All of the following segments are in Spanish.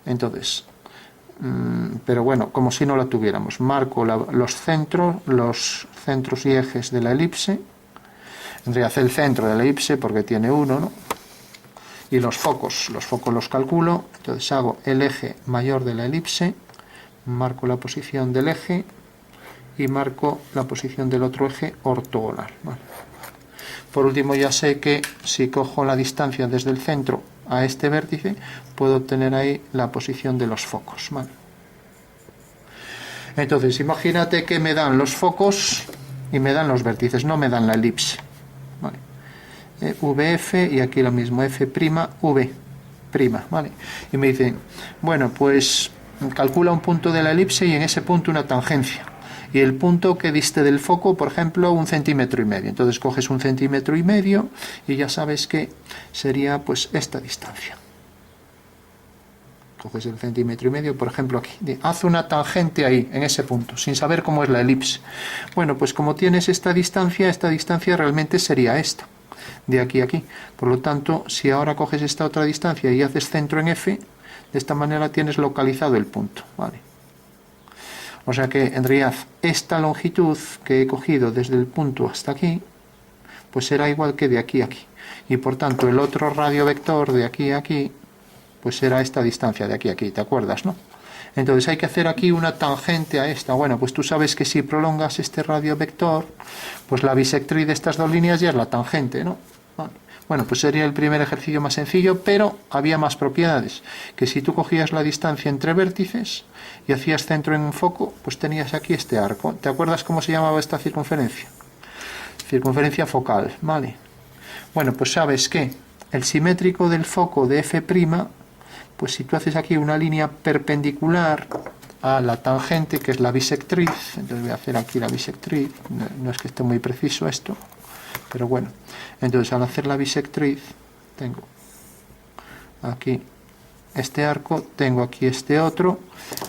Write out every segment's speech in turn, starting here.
Entonces, pero bueno, como si no la tuviéramos. Marco los centros y ejes de la elipse. En realidad el centro de la elipse porque tiene uno, ¿no? Y los focos los calculo. Entonces hago el eje mayor de la elipse, marco la posición del eje y marco la posición del otro eje ortogonal, ¿vale? Por último, ya sé que si cojo la distancia desde el centro a este vértice, puedo obtener ahí la posición de los focos, ¿vale? Entonces, imagínate que me dan los focos y me dan los vértices, no me dan la elipse, ¿vale? VF y aquí lo mismo, F', V', ¿vale? Y me dicen, bueno, pues calcula un punto de la elipse y en ese punto una tangencia. Y el punto que diste del foco, por ejemplo, 1,5 centímetros. Entonces coges 1,5 centímetros y ya sabes que sería pues esta distancia. Coges el 1,5 centímetros, por ejemplo aquí. Haz una tangente ahí, en ese punto, sin saber cómo es la elipse. Bueno, pues como tienes esta distancia realmente sería esta, de aquí a aquí. Por lo tanto, si ahora coges esta otra distancia y haces centro en F, de esta manera tienes localizado el punto, ¿vale? O sea que en realidad esta longitud que he cogido desde el punto hasta aquí, pues será igual que de aquí a aquí. Y por tanto el otro radio vector de aquí a aquí, pues será esta distancia de aquí a aquí, ¿te acuerdas, no? Entonces hay que hacer aquí una tangente a esta. Bueno, pues tú sabes que si prolongas este radio vector, pues la bisectriz de estas dos líneas ya es la tangente, ¿no? Vale. Bueno, pues sería el primer ejercicio más sencillo, pero había más propiedades. Que si tú cogías la distancia entre vértices y hacías centro en un foco, pues tenías aquí este arco. ¿Te acuerdas cómo se llamaba esta circunferencia? Circunferencia focal, ¿vale? Bueno, pues sabes que el simétrico del foco de F', pues si tú haces aquí una línea perpendicular a la tangente, que es la bisectriz, entonces voy a hacer aquí la bisectriz, no es que esté muy preciso esto, pero bueno, entonces al hacer la bisectriz tengo aquí este arco, tengo aquí este otro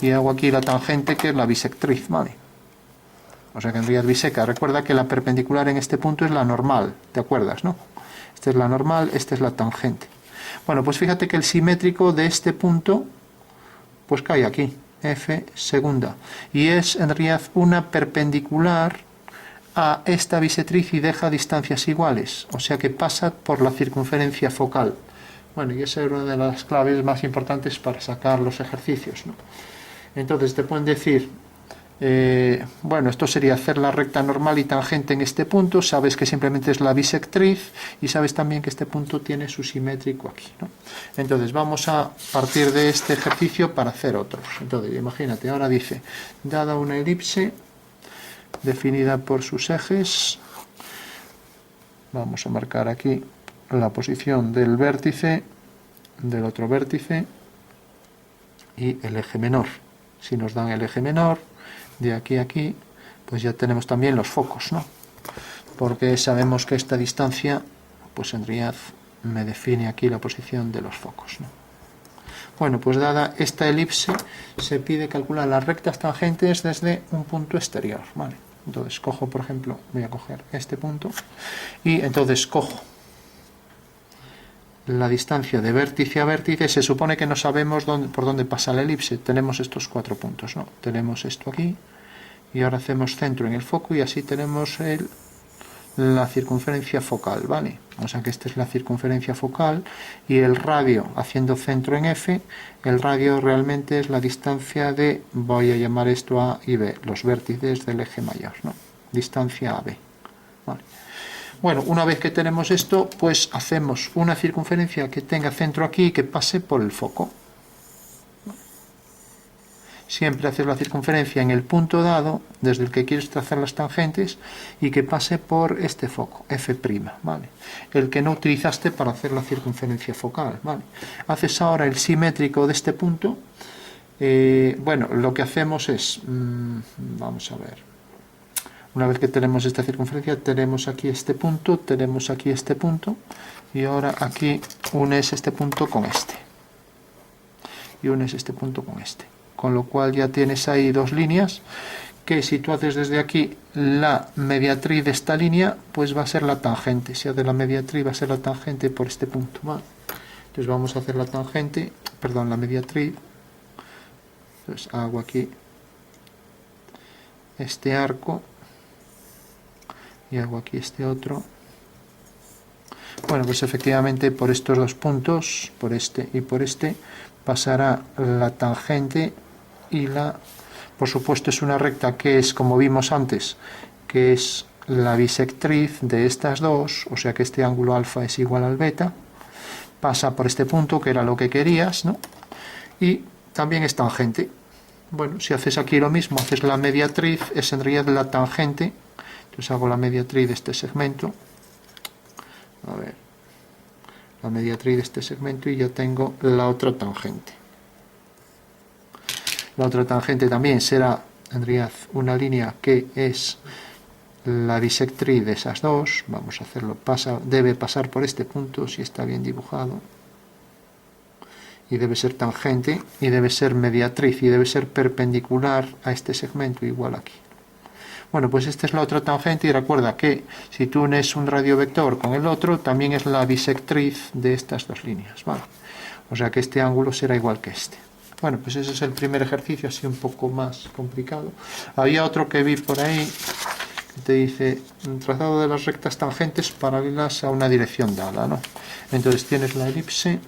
y hago aquí la tangente que es la bisectriz, ¿vale? O sea que en realidad biseca. Recuerda que la perpendicular en este punto es la normal, ¿te acuerdas, no? Esta es la normal, esta es la tangente. Bueno, pues fíjate que el simétrico de este punto pues cae aquí, F segunda, y es en realidad una perpendicular a esta bisectriz y deja distancias iguales, o sea que pasa por la circunferencia focal. Bueno, y esa es una de las claves más importantes para sacar los ejercicios, ¿no? Entonces te pueden decir, bueno, esto sería hacer la recta normal y tangente en este punto, sabes que simplemente es la bisectriz y sabes también que este punto tiene su simétrico aquí, ¿no? Entonces vamos a partir de este ejercicio para hacer otros. Entonces imagínate, ahora dice, dada una elipse definida por sus ejes, vamos a marcar aquí la posición del vértice, del otro vértice y el eje menor. Si nos dan el eje menor de aquí a aquí, pues ya tenemos también los focos, ¿no? Porque sabemos que esta distancia, pues en realidad me define aquí la posición de los focos, ¿no? Bueno, pues dada esta elipse, se pide calcular las rectas tangentes desde un punto exterior, ¿vale? Entonces cojo, por ejemplo, voy a coger este punto y entonces cojo la distancia de vértice a vértice. Se supone que no sabemos por dónde pasa la elipse. Tenemos estos 4 puntos, ¿no? Tenemos esto aquí y ahora hacemos centro en el foco y así tenemos la circunferencia focal, ¿vale? O sea que esta es la circunferencia focal y el radio, haciendo centro en F, el radio realmente es la distancia de, voy a llamar esto A y B, los vértices del eje mayor, ¿no? Distancia AB, ¿vale? Bueno, una vez que tenemos esto, pues hacemos una circunferencia que tenga centro aquí y que pase por el foco. Siempre haces la circunferencia en el punto dado, desde el que quieres trazar las tangentes, y que pase por este foco, F', ¿vale? El que no utilizaste para hacer la circunferencia focal, ¿vale? Haces ahora el simétrico de este punto. Bueno, lo que hacemos es, vamos a ver. Una vez que tenemos esta circunferencia, tenemos aquí este punto, tenemos aquí este punto, y ahora aquí unes este punto con este. Y unes este punto con este. Con lo cual ya tienes ahí dos líneas, que si tú haces desde aquí la mediatriz de esta línea, pues va a ser la tangente. Si haces la mediatriz, va a ser la tangente por este punto, ¿vale? Entonces vamos a hacer la tangente, perdón, la mediatriz Entonces hago aquí este arco y hago aquí este otro. Bueno, pues efectivamente por estos dos puntos, por este y por este, pasará la tangente y por supuesto es una recta que es, como vimos antes, que es la bisectriz de estas dos, o sea que este ángulo alfa es igual al beta, pasa por este punto que era lo que querías, ¿no? Y también es tangente. Bueno, si haces aquí lo mismo, haces la mediatriz, es en realidad la tangente. Entonces hago la mediatriz de este segmento. A ver, la mediatriz de este segmento y ya tengo la otra tangente. La otra tangente también será, en realidad, una línea que es la bisectriz de esas dos. Vamos a hacerlo, debe pasar por este punto, si está bien dibujado. Y debe ser tangente, y debe ser mediatriz, y debe ser perpendicular a este segmento, igual aquí. Bueno, pues esta es la otra tangente, y recuerda que si tú unes un radiovector con el otro, también es la bisectriz de estas dos líneas, ¿vale? O sea que este ángulo será igual que este. Bueno, pues ese es el primer ejercicio, así un poco más complicado. Había otro que vi por ahí, que te dice, trazado de las rectas tangentes paralelas a una dirección dada, ¿no? Entonces tienes la elipse,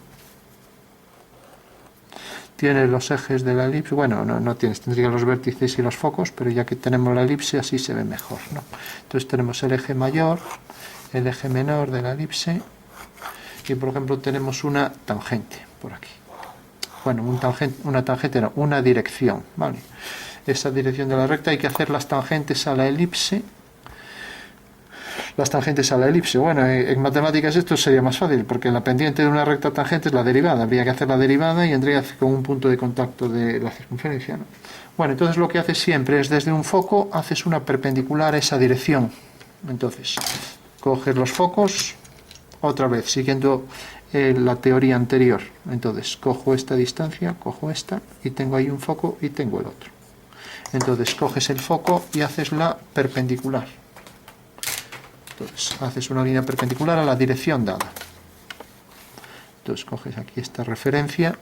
tienes los ejes de la elipse, bueno, no tienes, tendría los vértices y los focos, pero ya que tenemos la elipse así se ve mejor, ¿no? Entonces tenemos el eje mayor, el eje menor de la elipse, y por ejemplo tenemos una tangente por aquí. Bueno, una tangente no, una dirección, ¿vale? Esa dirección de la recta hay que hacer las tangentes a la elipse. Las tangentes a la elipse, bueno, en matemáticas esto sería más fácil, porque la pendiente de una recta tangente es la derivada. Habría que hacer la derivada y entraría con un punto de contacto de la circunferencia, ¿no? Bueno, entonces lo que haces siempre es desde un foco, haces una perpendicular a esa dirección. Entonces, coges los focos, otra vez, siguiendo la teoría anterior. Entonces, cojo esta distancia, cojo esta, y tengo ahí un foco y tengo el otro. Entonces, coges el foco y haces la perpendicular. Entonces, haces una línea perpendicular a la dirección dada. Entonces, coges aquí esta referencia,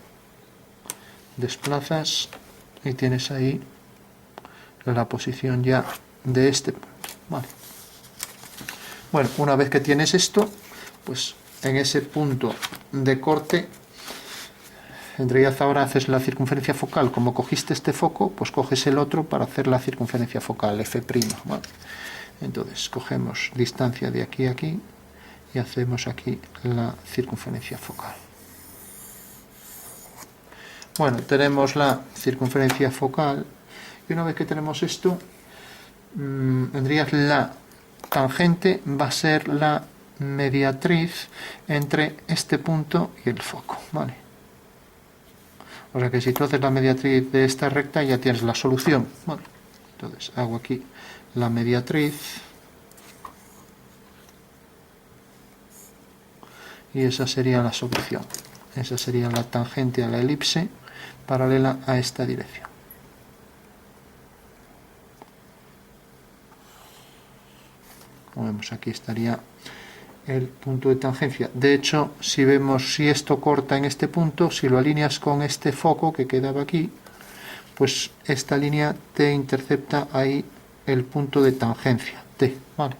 desplazas y tienes ahí la posición ya de este punto. Vale. Bueno, una vez que tienes esto, pues en ese punto de corte, en realidad ahora haces la circunferencia focal. Como cogiste este foco, pues coges el otro para hacer la circunferencia focal, F'. ¿Vale? Entonces cogemos distancia de aquí a aquí y hacemos aquí la circunferencia focal. Bueno, tenemos la circunferencia focal y una vez que tenemos esto, tendrías la tangente, va a ser la mediatriz entre este punto y el foco, ¿vale? O sea que si tú haces la mediatriz de esta recta ya tienes la solución, ¿vale? Entonces hago aquí la mediatriz y esa sería la solución. Esa sería la tangente a la elipse paralela a esta dirección. Como vemos, aquí estaría el punto de tangencia. De hecho, si vemos si esto corta en este punto, si lo alineas con este foco que quedaba aquí, pues esta línea te intercepta ahí el punto de tangencia, T, ¿vale?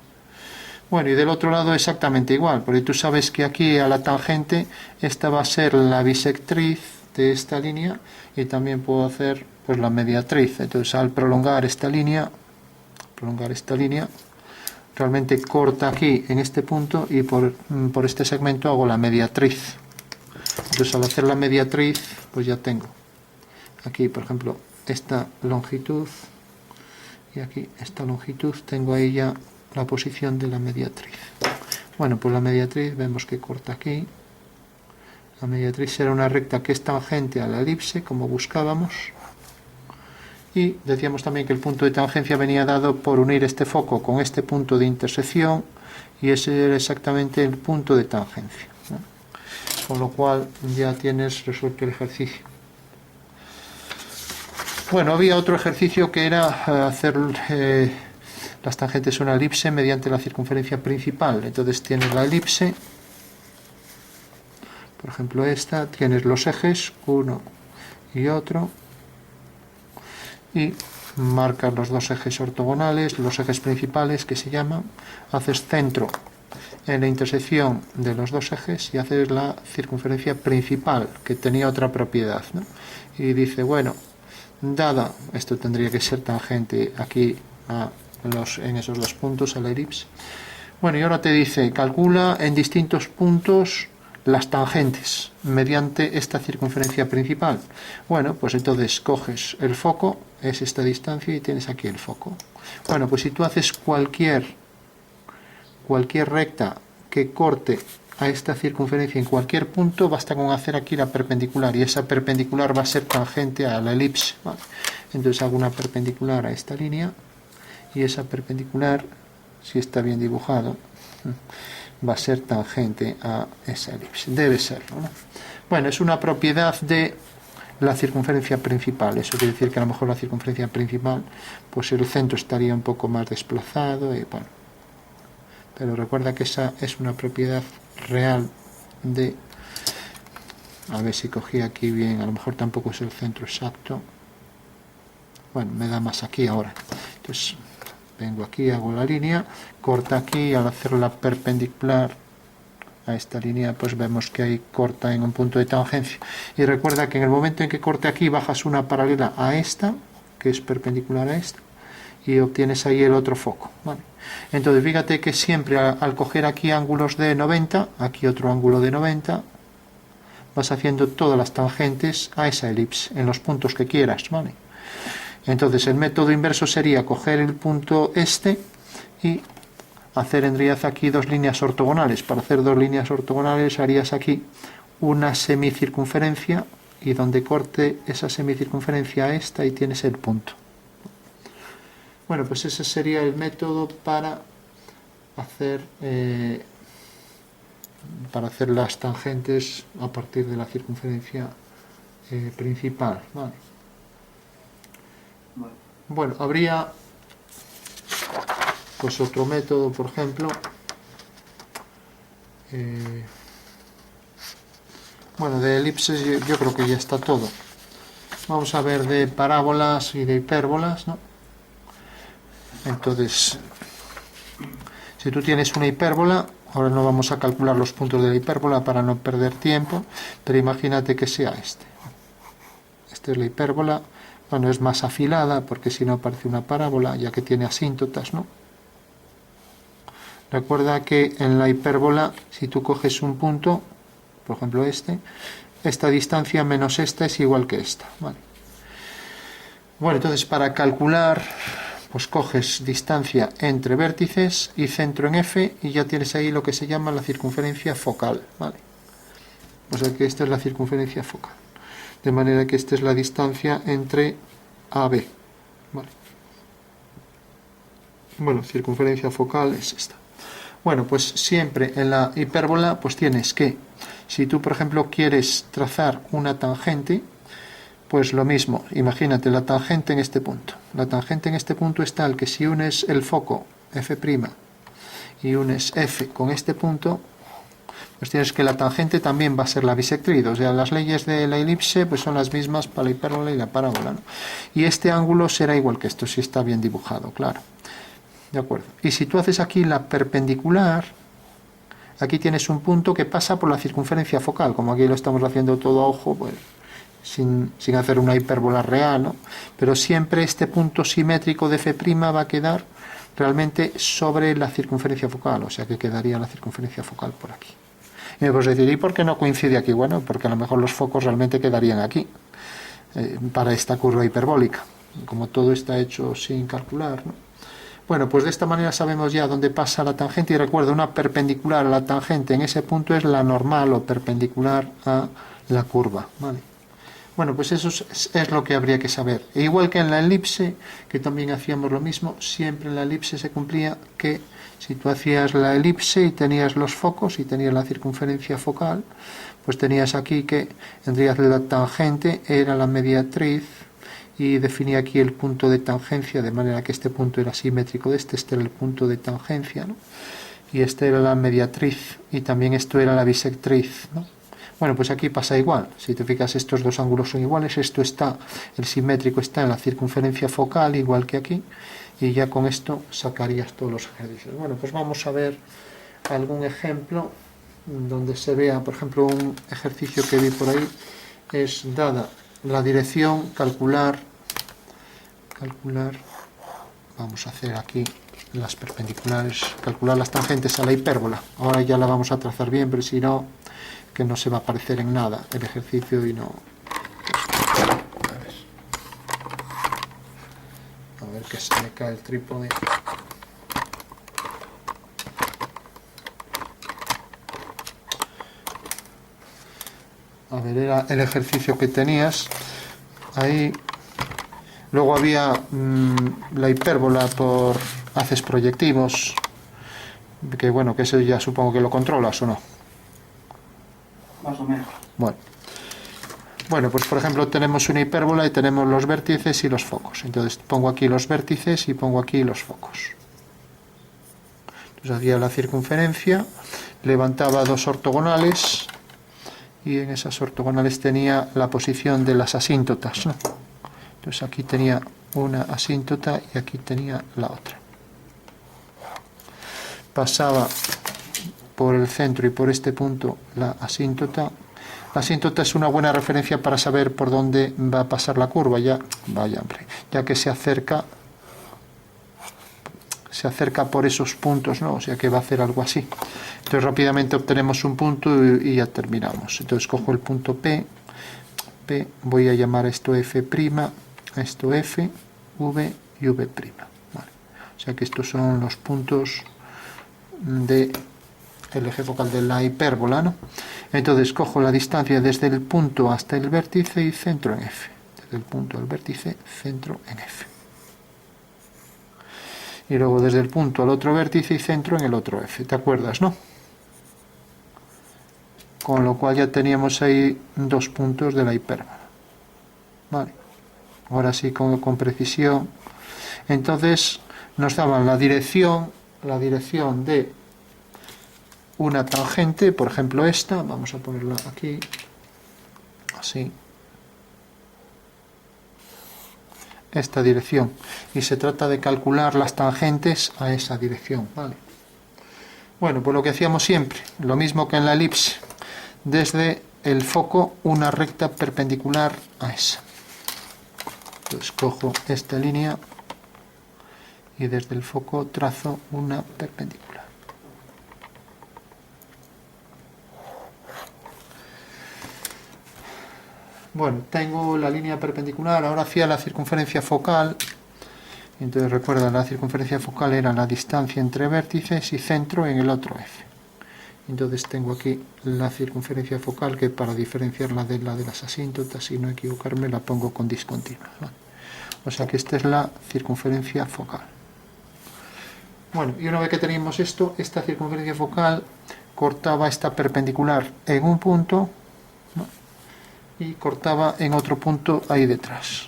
Bueno, y del otro lado exactamente igual, porque tú sabes que aquí a la tangente esta va a ser la bisectriz de esta línea y también puedo hacer pues la mediatriz. Entonces al prolongar esta línea, realmente corta aquí en este punto y por este segmento hago la mediatriz. Entonces al hacer la mediatriz, pues ya tengo aquí, por ejemplo, esta longitud y aquí esta longitud, tengo ahí ya la posición de la mediatriz. Bueno, pues la mediatriz vemos que corta aquí. La mediatriz será una recta que es tangente a la elipse, como buscábamos. Y decíamos también que el punto de tangencia venía dado por unir este foco con este punto de intersección, y ese era exactamente el punto de tangencia, ¿no? Con lo cual ya tienes resuelto el ejercicio. Bueno, había otro ejercicio que era hacer las tangentes a una elipse mediante la circunferencia principal. Entonces tienes la elipse, por ejemplo esta, tienes los ejes, uno y otro, y marcas los dos ejes ortogonales, los ejes principales que se llaman, haces centro en la intersección de los dos ejes y haces la circunferencia principal, que tenía otra propiedad, ¿no? Y dice, bueno, dada, esto tendría que ser tangente aquí en esos dos puntos a la elipse. Bueno, y ahora te dice, calcula en distintos puntos las tangentes mediante esta circunferencia principal. Bueno, pues entonces coges el foco, es esta distancia, y tienes aquí el foco. Bueno, pues si tú haces cualquier recta que corte a esta circunferencia en cualquier punto, basta con hacer aquí la perpendicular, y esa perpendicular va a ser tangente a la elipse, ¿vale? Entonces hago una perpendicular a esta línea, y esa perpendicular, si está bien dibujado, va a ser tangente a esa elipse, debe serlo, ¿no? Bueno, es una propiedad de la circunferencia principal, eso quiere decir que a lo mejor la circunferencia principal, pues el centro estaría un poco más desplazado, y bueno, pero recuerda que esa es una propiedad real de, a ver si cogí aquí bien, a lo mejor tampoco es el centro exacto, bueno, me da más aquí ahora, entonces vengo aquí, hago la línea, corta aquí, al hacer la perpendicular a esta línea, pues vemos que ahí corta en un punto de tangencia, y recuerda que en el momento en que corte aquí, bajas una paralela a esta, que es perpendicular a esta, y obtienes ahí el otro foco, ¿vale? Entonces fíjate que siempre al coger aquí ángulos de 90, aquí otro ángulo de 90, vas haciendo todas las tangentes a esa elipse en los puntos que quieras, ¿vale? Entonces el método inverso sería coger el punto este y hacer en realidad aquí dos líneas ortogonales. Para hacer dos líneas ortogonales harías aquí una semicircunferencia, y donde corte esa semicircunferencia a esta, y tienes el punto. Bueno, pues ese sería el método para hacer las tangentes a partir de la circunferencia principal, ¿vale? Bueno, habría pues otro método, por ejemplo, bueno, de elipses yo creo que ya está todo. Vamos a ver de parábolas y de hipérbolas, ¿no? Entonces, si tú tienes una hipérbola, ahora no vamos a calcular los puntos de la hipérbola para no perder tiempo, pero imagínate que sea este. Esta es la hipérbola. Bueno, es más afilada porque si no parece una parábola, ya que tiene asíntotas, ¿no? Recuerda que en la hipérbola, si tú coges un punto, por ejemplo esta distancia menos esta es igual que esta, ¿vale? Bueno, entonces para calcular, pues coges distancia entre vértices y centro en F, y ya tienes ahí lo que se llama la circunferencia focal, ¿vale? O sea que esta es la circunferencia focal. De manera que esta es la distancia entre A, B, ¿vale? Bueno, circunferencia focal es esta. Bueno, pues siempre en la hipérbola, pues tienes que, si tú por ejemplo quieres trazar una tangente, pues lo mismo, imagínate la tangente en este punto. La tangente en este punto es tal que si unes el foco F' y unes F con este punto, pues tienes que la tangente también va a ser la bisectriz, o sea, las leyes de la elipse pues son las mismas para la hipérbola y la parábola, ¿no? Y este ángulo será igual que esto, si está bien dibujado, claro. De acuerdo. Y si tú haces aquí la perpendicular, aquí tienes un punto que pasa por la circunferencia focal, como aquí lo estamos haciendo todo a ojo, pues sin hacer una hipérbola real, ¿no? Pero siempre este punto simétrico de F' va a quedar realmente sobre la circunferencia focal, o sea que quedaría la circunferencia focal por aquí. Y me puedes decir, ¿y por qué no coincide aquí? Bueno, porque a lo mejor los focos realmente quedarían aquí, para esta curva hiperbólica, como todo está hecho sin calcular, ¿no? Bueno, pues de esta manera sabemos ya dónde pasa la tangente, y recuerda, una perpendicular a la tangente en ese punto es la normal o perpendicular a la curva, ¿vale? Bueno, pues eso es lo que habría que saber. E igual que en la elipse, que también hacíamos lo mismo, siempre en la elipse se cumplía que si tú hacías la elipse y tenías los focos y tenías la circunferencia focal, pues tenías aquí que en realidad la tangente era la mediatriz, y definía aquí el punto de tangencia, de manera que este punto era simétrico de este era el punto de tangencia, ¿no? Y esta era la mediatriz, y también esto era la bisectriz, ¿no? Bueno, pues aquí pasa igual. Si te fijas, estos dos ángulos son iguales. Esto está, el simétrico está en la circunferencia focal, igual que aquí. Y ya con esto sacarías todos los ejercicios. Bueno, pues vamos a ver algún ejemplo donde se vea, por ejemplo, un ejercicio que vi por ahí es dada la dirección, calcular, vamos a hacer aquí las perpendiculares, calcular las tangentes a la hipérbola. Ahora ya la vamos a trazar bien, pero si no, que no se va a parecer en nada el ejercicio y no... A ver que se me cae el trípode. A ver, era el ejercicio que tenías. Ahí. Luego había la hipérbola por haces proyectivos. Que bueno, que eso ya supongo que lo controlas, ¿o no? Más o menos. Bueno, pues por ejemplo tenemos una hipérbola y tenemos los vértices y los focos. Entonces pongo aquí los vértices y pongo aquí los focos. Entonces hacía la circunferencia, levantaba dos ortogonales y en esas ortogonales tenía la posición de las asíntotas, ¿no? Entonces aquí tenía una asíntota y aquí tenía la otra. Pasaba por el centro y por este punto la asíntota. La asíntota es una buena referencia para saber por dónde va a pasar la curva, ya que se acerca por esos puntos, ¿no? O sea que va a hacer algo así. Entonces rápidamente obtenemos un punto y ya terminamos. Entonces cojo el punto P, voy a llamar a esto F', a esto F, V y V'. Vale. O sea que estos son los puntos del eje focal de la hipérbola, ¿no? Entonces cojo la distancia desde el punto hasta el vértice y centro en F. Desde el punto al vértice, centro en F. Y luego desde el punto al otro vértice y centro en el otro F. ¿Te acuerdas, no? Con lo cual ya teníamos ahí dos puntos de la hipérbola. Vale. Ahora sí con precisión. Entonces nos daban la dirección de una tangente, por ejemplo esta, vamos a ponerla aquí, así, esta dirección, y se trata de calcular las tangentes a esa dirección, ¿vale? Bueno, pues lo que hacíamos siempre, lo mismo que en la elipse, desde el foco una recta perpendicular a esa. Entonces cojo esta línea y desde el foco trazo una perpendicular. Bueno, tengo la línea perpendicular, ahora hacía la circunferencia focal. Entonces recuerda, la circunferencia focal era la distancia entre vértices y centro en el otro F. Entonces tengo aquí la circunferencia focal, que para diferenciarla de la de las asíntotas y no equivocarme la pongo con discontinuas, ¿vale? O sea que esta es la circunferencia focal. Bueno, y una vez que teníamos esto, esta circunferencia focal cortaba esta perpendicular en un punto, ¿no? Y cortaba en otro punto ahí detrás.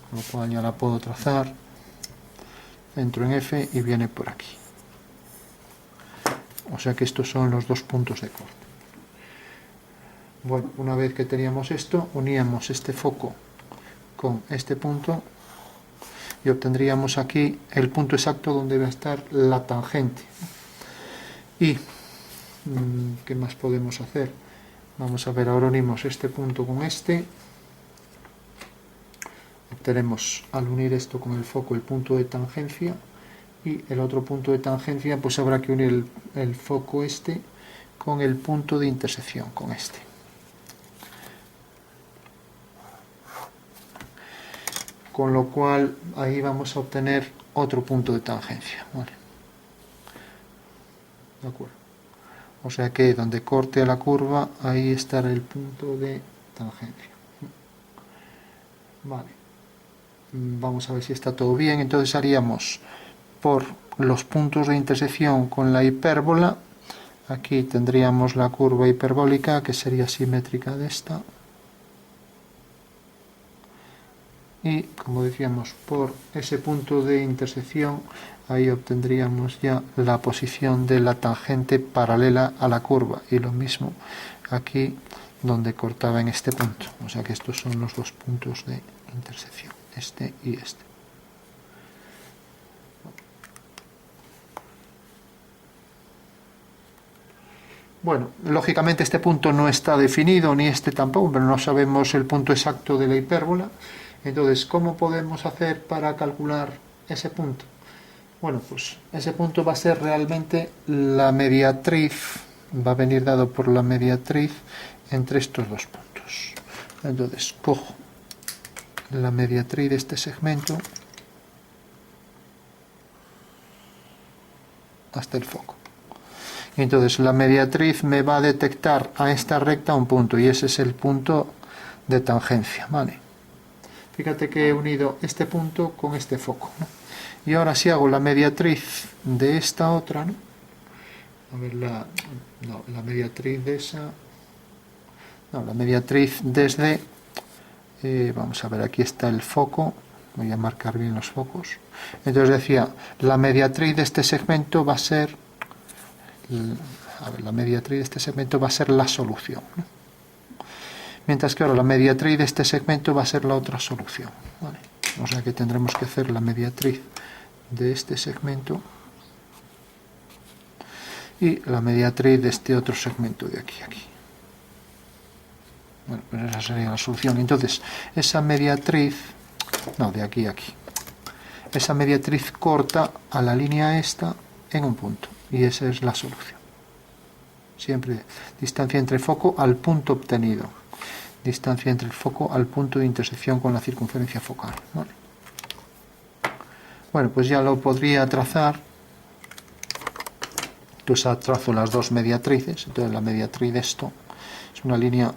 Con lo cual ya la puedo trazar. Entro en F y viene por aquí. O sea que estos son los dos puntos de corte. Bueno, una vez que teníamos esto, uníamos este foco con este punto y obtendríamos aquí el punto exacto donde va a estar la tangente. Y ¿qué más podemos hacer? Vamos a ver, ahora unimos este punto con este. Obtenemos al unir esto con el foco el punto de tangencia, y el otro punto de tangencia pues habrá que unir el foco este con el punto de intersección, con este. Con lo cual ahí vamos a obtener otro punto de tangencia. Vale. ¿De acuerdo? O sea que donde corte a la curva, ahí estará el punto de tangencia. Vale. Vamos a ver si está todo bien. Entonces haríamos por los puntos de intersección con la hipérbola. Aquí tendríamos la curva hiperbólica, que sería simétrica de esta. Y, como decíamos, por ese punto de intersección ahí obtendríamos ya la posición de la tangente paralela a la curva, y lo mismo aquí donde cortaba en este punto. O sea que estos son los dos puntos de intersección, este y este. Bueno, lógicamente este punto no está definido, ni este tampoco, pero no sabemos el punto exacto de la hipérbola. Entonces, ¿cómo podemos hacer para calcular ese punto? Bueno, pues ese punto va a ser realmente la mediatriz, va a venir dado por la mediatriz entre estos dos puntos. Entonces, cojo la mediatriz de este segmento hasta el foco. Y entonces la mediatriz me va a detectar a esta recta un punto, y ese es el punto de tangencia, ¿vale? Fíjate que he unido este punto con este foco, ¿no? Y ahora si hago la mediatriz de esta otra, ¿no? A ver, la mediatriz de esa... No, la mediatriz desde... vamos a ver, aquí está el foco. Voy a marcar bien los focos. Entonces decía, la mediatriz de este segmento va a ser... A ver, la mediatriz de este segmento va a ser la solución, ¿no? Mientras que ahora la mediatriz de este segmento va a ser la otra solución, ¿vale? O sea que tendremos que hacer la mediatriz de este segmento y la mediatriz de este otro segmento de aquí a aquí. Bueno, pues esa sería la solución. Entonces, esa mediatriz, no, de aquí a aquí, esa mediatriz corta a la línea esta en un punto, y esa es la solución. Siempre distancia entre foco al punto obtenido, distancia entre el foco al punto de intersección con la circunferencia focal, ¿vale? Bueno, pues ya lo podría trazar. Entonces trazo las dos mediatrices. Entonces la mediatriz de esto es una línea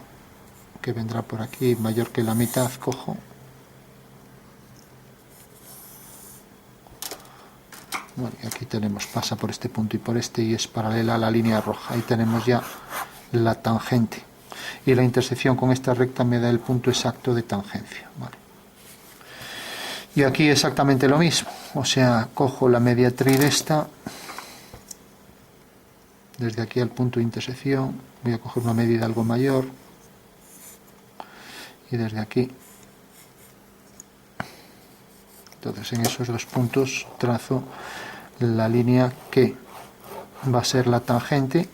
que vendrá por aquí mayor que la mitad, cojo. Bueno, y aquí tenemos, pasa por este punto y por este, y es paralela a la línea roja. Ahí tenemos ya la tangente. Y la intersección con esta recta me da el punto exacto de tangencia, ¿vale? Y aquí exactamente lo mismo. O sea, cojo la mediatriz de esta, desde aquí al punto de intersección, voy a coger una medida algo mayor, y desde aquí, entonces en esos dos puntos trazo la línea que va a ser la tangente,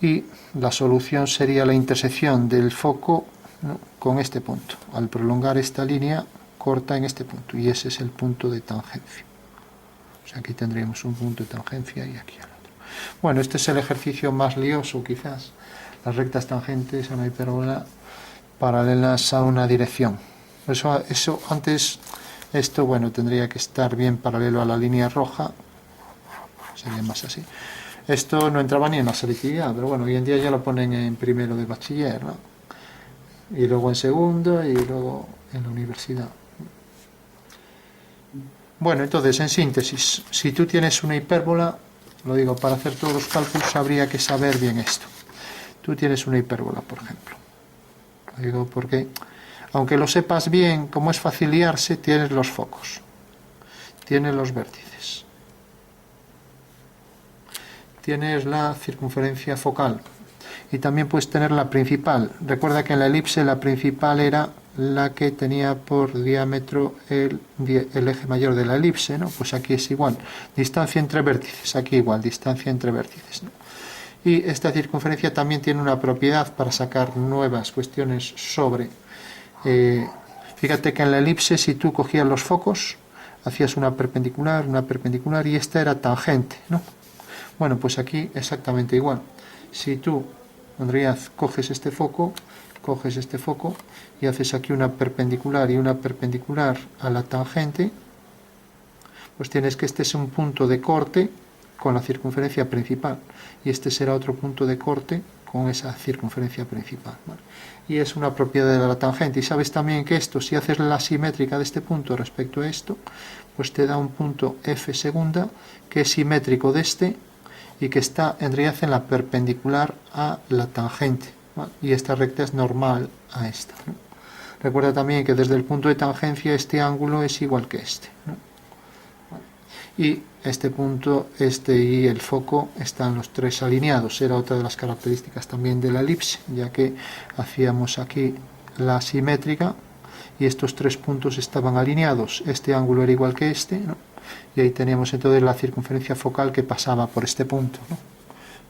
y la solución sería la intersección del foco, ¿no?, con este punto. Al prolongar esta línea corta en este punto, y ese es el punto de tangencia. O sea, aquí tendríamos un punto de tangencia y aquí al otro. Bueno, este es el ejercicio más lioso quizás, las rectas tangentes a una hipérbola paralelas a una dirección. Eso antes, esto, bueno, tendría que estar bien paralelo a la línea roja, sería más así. Esto no entraba ni en la selectividad, pero bueno, hoy en día ya lo ponen en primero de bachiller, ¿no? Y luego en segundo, y luego en la universidad. Bueno, entonces, en síntesis, si tú tienes una hipérbola, lo digo, para hacer todos los cálculos habría que saber bien esto. Tú tienes una hipérbola, por ejemplo. Lo digo porque, aunque lo sepas bien, como es fácil liarse, tienes los focos, tienes los vértices, tienes la circunferencia focal, y también puedes tener la principal. Recuerda que en la elipse la principal era la que tenía por diámetro el eje mayor de la elipse, ¿no? Pues aquí es igual, distancia entre vértices, aquí igual, distancia entre vértices, ¿no? Y esta circunferencia también tiene una propiedad para sacar nuevas cuestiones sobre... fíjate que en la elipse, si tú cogías los focos, hacías una perpendicular, y esta era tangente, ¿no? Bueno, pues aquí exactamente igual. Si tú, Andreas, coges este foco y haces aquí una perpendicular y una perpendicular a la tangente, pues tienes que este es un punto de corte con la circunferencia principal, y este será otro punto de corte con esa circunferencia principal, ¿vale? Y es una propiedad de la tangente. Y sabes también que esto, si haces la simétrica de este punto respecto a esto, pues te da un punto F segunda que es simétrico de este y que está en realidad en la perpendicular a la tangente, ¿vale? Y esta recta es normal a esta, ¿no? Recuerda también que desde el punto de tangencia este ángulo es igual que este, ¿no? ¿Vale? Y este punto, este y el foco están los tres alineados. Era otra de las características también de la elipse, ya que hacíamos aquí la simétrica y estos tres puntos estaban alineados. Este ángulo era igual que este, ¿no? Y ahí teníamos entonces la circunferencia focal que pasaba por este punto, ¿no?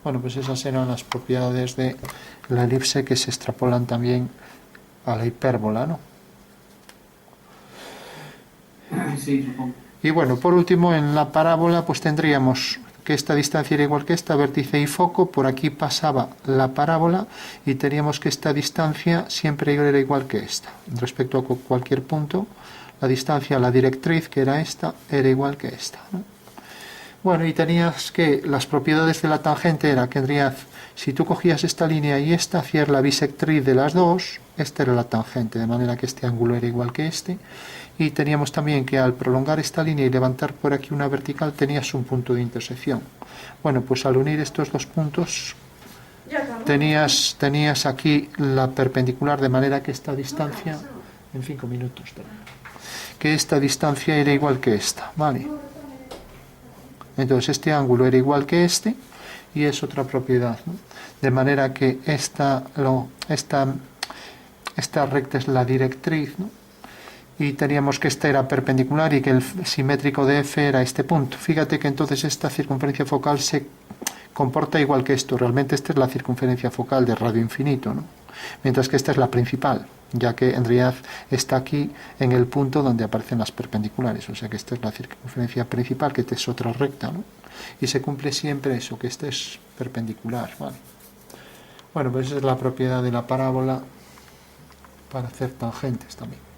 Bueno, pues esas eran las propiedades de la elipse que se extrapolan también a la hipérbola, ¿no? Sí, supongo. Y bueno, por último, en la parábola pues tendríamos que esta distancia era igual que esta, vértice y foco, por aquí pasaba la parábola y teníamos que esta distancia siempre era igual que esta. Respecto a cualquier punto, la distancia a la directriz, que era esta, era igual que esta, ¿no? Bueno, y tenías que las propiedades de la tangente era que tendrías, si tú cogías esta línea y esta, hacías la bisectriz de las dos, esta era la tangente, de manera que este ángulo era igual que este. Y teníamos también que al prolongar esta línea y levantar por aquí una vertical tenías un punto de intersección. Bueno, pues al unir estos dos puntos tenías aquí la perpendicular, de manera que esta distancia, en 5 minutos, que esta distancia era igual que esta, ¿vale? Entonces este ángulo era igual que este y es otra propiedad, ¿no? De manera que esta recta es la directriz, ¿no? Y teníamos que esta era perpendicular y que el simétrico de F era este punto. Fíjate que entonces esta circunferencia focal se comporta igual que esto. Realmente esta es la circunferencia focal de radio infinito, ¿no? Mientras que esta es la principal, ya que en realidad está aquí en el punto donde aparecen las perpendiculares. O sea que esta es la circunferencia principal, que esta es otra recta, ¿no? Y se cumple siempre eso, que este es perpendicular, ¿vale? Bueno, pues esa es la propiedad de la parábola para hacer tangentes también.